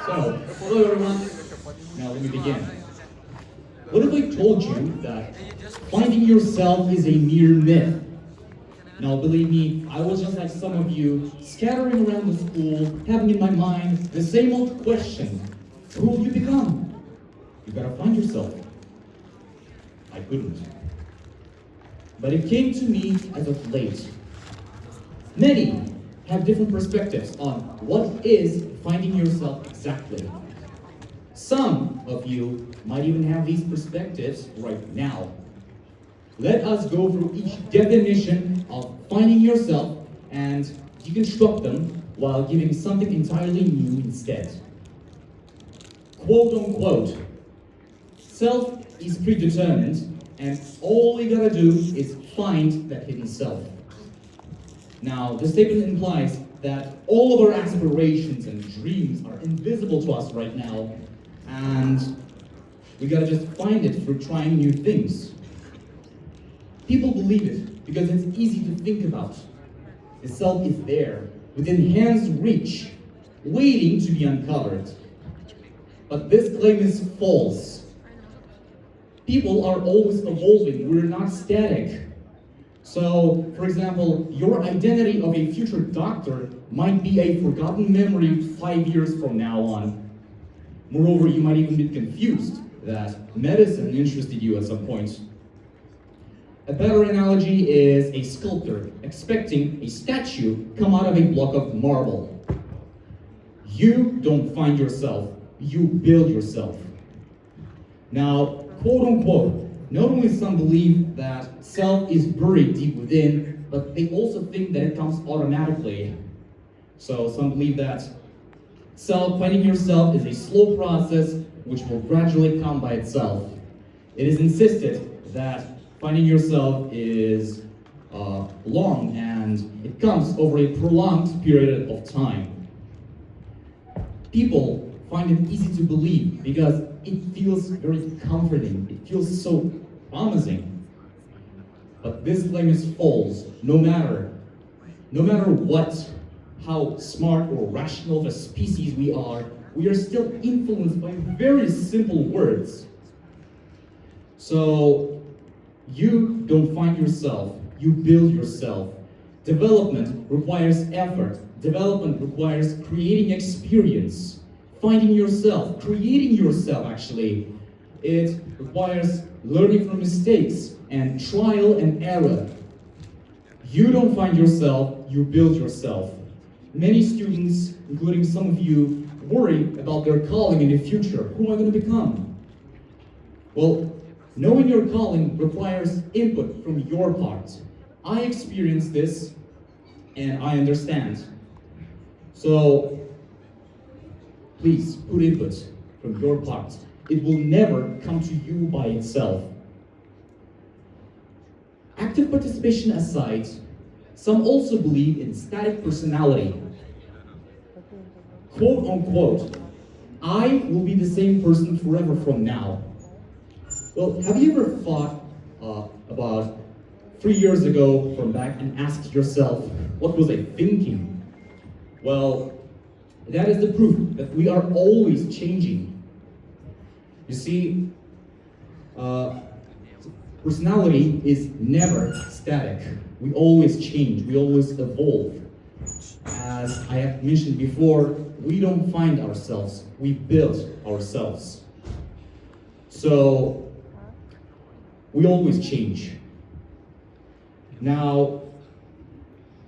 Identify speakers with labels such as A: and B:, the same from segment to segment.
A: So, hello everyone. Now let me begin. What if I told you that finding yourself is a mere myth? Now believe me, I was just like some of you, scattering around the school, having in my mind the same old question. Who will you become? You gotta find yourself. I couldn't. But it came to me as of late. Many have different perspectives on what is finding yourself exactly. Some of you might even have these perspectives right now. Let us go through each definition of finding yourself and deconstruct them while giving something entirely new instead. Quote unquote, self is predetermined and all you gotta do is find that hidden self. Now, this statement implies that all of our aspirations and dreams are invisible to us right now, and we gotta just find it through trying new things. People believe it because it's easy to think about. The self is there, within hand's reach, waiting to be uncovered. But this claim is false. People are always evolving, we're not static. So, for example, your identity of a future doctor might be a forgotten memory 5 years from now on. Moreover, you might even be confused that medicine interested you at some point. A better analogy is a sculptor expecting a statue come out of a block of marble. You don't find yourself, you build yourself. Now, quote unquote, not only some believe that self is buried deep within, but they also think that it comes automatically. So some believe that finding yourself is a slow process which will gradually come by itself. It is insisted that finding yourself is long and it comes over a prolonged period of time. People find it easy to believe because it feels very comforting. It feels so promising. But this claim is false. No matter what, how smart or rational of a species we are still influenced by very simple words. So, you don't find yourself, you build yourself. Development requires effort. Development requires creating experience. Finding yourself, creating yourself actually, it requires learning from mistakes and trial and error. You don't find yourself, you build yourself. Many students, including some of you, worry about their calling in the future. Who am I going to become? Well, knowing your calling requires input from your part. I experienced this and I understand. So, please put input from your part. It will never come to you by itself. Active participation aside, some also believe in static personality. Quote unquote, I will be the same person forever from now. Well, have you ever thought about 3 years ago from back and asked yourself, what was I thinking? Well, that is the proof that we are always changing. You see, personality is never static. We always change, we always evolve. As I have mentioned before, we don't find ourselves, we build ourselves. So, we always change. Now,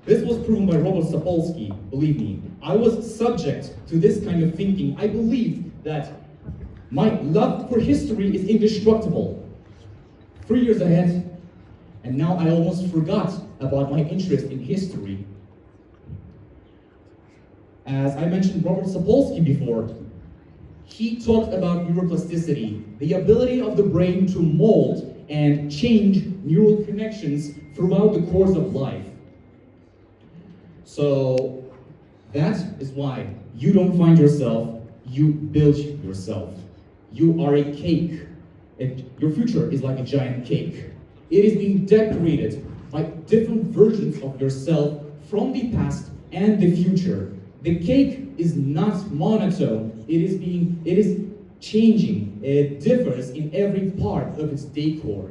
A: this was proven by Robert Sapolsky, believe me. I was subject to this kind of thinking. I believed that my love for history is indestructible. 3 years ahead, and now I almost forgot about my interest in history. As I mentioned Robert Sapolsky before, he talked about neuroplasticity, the ability of the brain to mold and change neural connections throughout the course of life. So, that is why you don't find yourself, you build yourself. You are a cake. Your future is like a giant cake. It is being decorated by different versions of yourself from the past and the future. The cake is not monotone. It is changing. It differs in every part of its decor.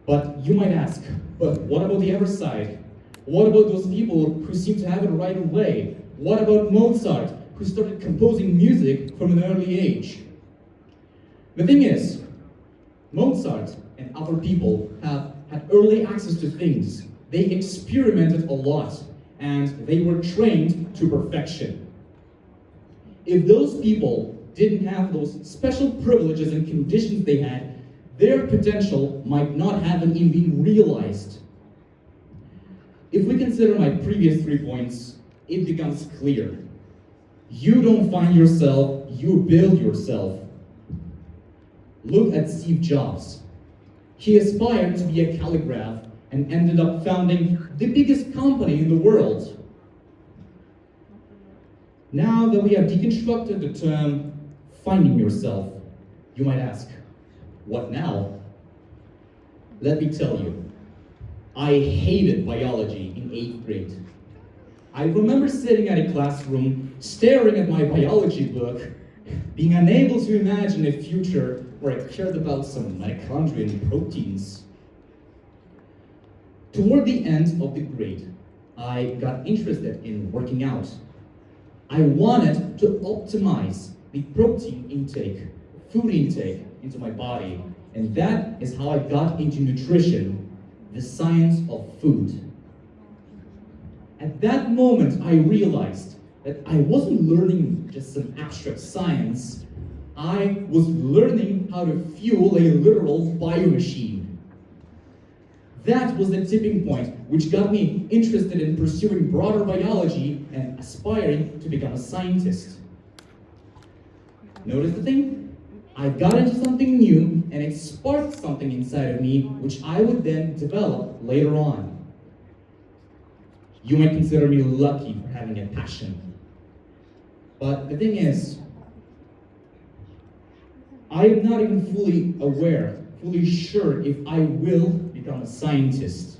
A: But you might ask, but what about the other side? What about those people who seem to have it right away? What about Mozart, who started composing music from an early age? The thing is, Mozart and other people have had early access to things. They experimented a lot, and they were trained to perfection. If those people didn't have those special privileges and conditions they had, their potential might not have even been realized. If we consider my previous 3 points, it becomes clear. You don't find yourself, you build yourself. Look at Steve Jobs. He aspired to be a calligraph and ended up founding the biggest company in the world. Now that we have deconstructed the term finding yourself, you might ask, what now? Let me tell you, I hated biology in 8th grade. I remember sitting at a classroom, staring at my biology book, being unable to imagine a future where I cared about some mitochondria and proteins. Toward the end of the grade, I got interested in working out. I wanted to optimize the protein intake, food intake into my body, and that is how I got into nutrition, the science of food. At that moment, I realized that I wasn't learning just some abstract science. I was learning how to fuel a literal biomachine. That was the tipping point which got me interested in pursuing broader biology and aspiring to become a scientist. Notice the thing? I got into something new and it sparked something inside of me which I would then develop later on. You might consider me lucky for having a passion. But the thing is, I am not even fully aware, fully sure if I will become a scientist.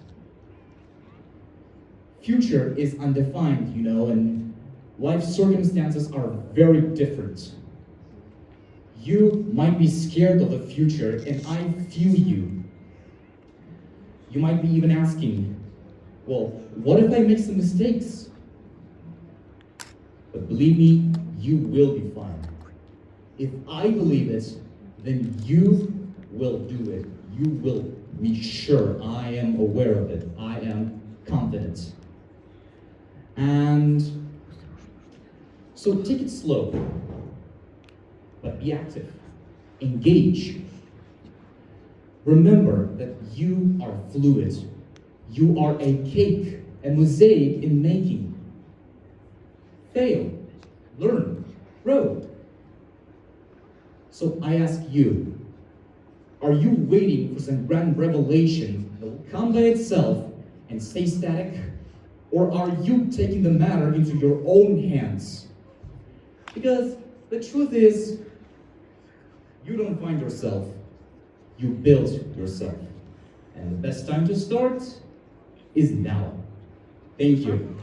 A: Future is undefined, and life circumstances are very different. You might be scared of the future, and I feel you. You might be even asking, well, what if I make some mistakes? But believe me, you will be fine. If I believe it, then you will do it. You will be sure. I am aware of it. I am confident. And so take it slow, but be active. Engage. Remember that you are fluid. You are a cake, a mosaic in making. Fail, learn, grow. So I ask you, are you waiting for some grand revelation that will come by itself and stay static? Or are you taking the matter into your own hands? Because the truth is, you don't find yourself, you build yourself. And the best time to start is now. Thank you.